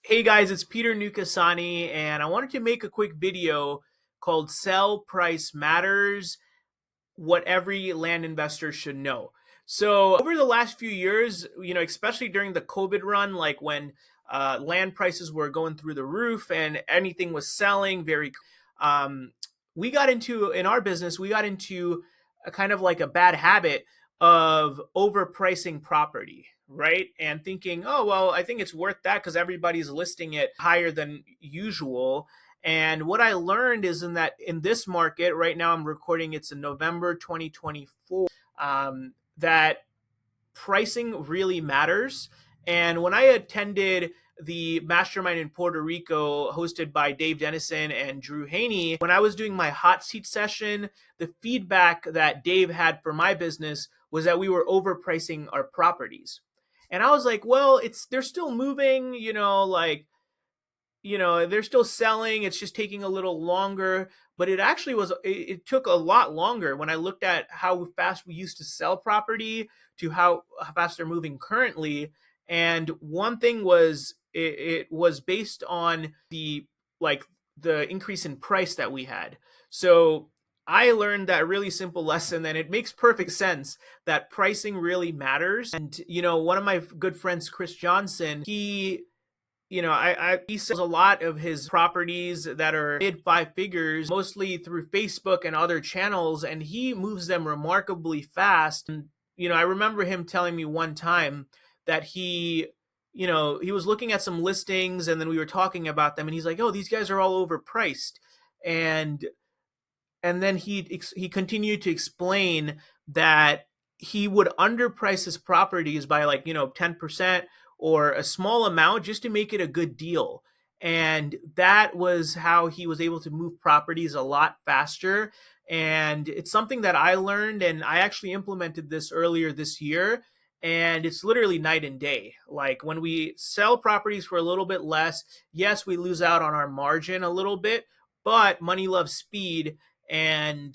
Hey guys, it's Peter Nukasani, and I wanted to make a quick video called Sell Price Matters, What Every Land Investor Should Know. So over the last few years, especially during the COVID run, like when land prices were going through the roof and anything was selling um, we got into, in our business, we got into a kind of like a bad habit of overpricing property, right? And thinking, oh, well, I think it's worth that because everybody's listing it higher than usual. And what I learned is in this market right now, I'm recording, it's in November 2024, that pricing really matters. And when I attended the mastermind in Puerto Rico hosted by Dave Dennison and Drew Haney, when I was doing my hot seat session, the feedback that Dave had for my business was that we were overpricing our properties. And I was like, well, they're still moving, they're still selling. It's just taking a little longer, but it actually it took a lot longer when I looked at how fast we used to sell property to how fast they're moving currently. And one thing was it was based on the increase in price that we had. So I learned that really simple lesson, and it makes perfect sense that pricing really matters. And one of my good friends, Chris Johnson, he sells a lot of his properties that are mid five figures, mostly through Facebook and other channels, and he moves them remarkably fast. And I remember him telling me one time that he was looking at some listings, and then we were talking about them, and he's like, "Oh, these guys are all overpriced," and then he continued to explain that he would underprice his properties by 10% or a small amount just to make it a good deal. And that was how he was able to move properties a lot faster. And it's something that I learned, and I actually implemented this earlier this year. And it's literally night and day. Like when we sell properties for a little bit less, yes, we lose out on our margin a little bit, but money loves speed. And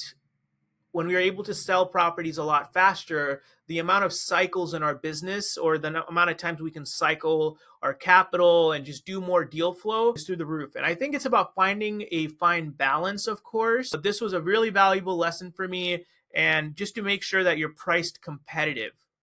when we are able to sell properties a lot faster, the amount of cycles in our business, or the amount of times we can cycle our capital and just do more deal flow, is through the roof. And I think it's about finding a fine balance, of course. But this was a really valuable lesson for me, and just to make sure that you're priced competitive.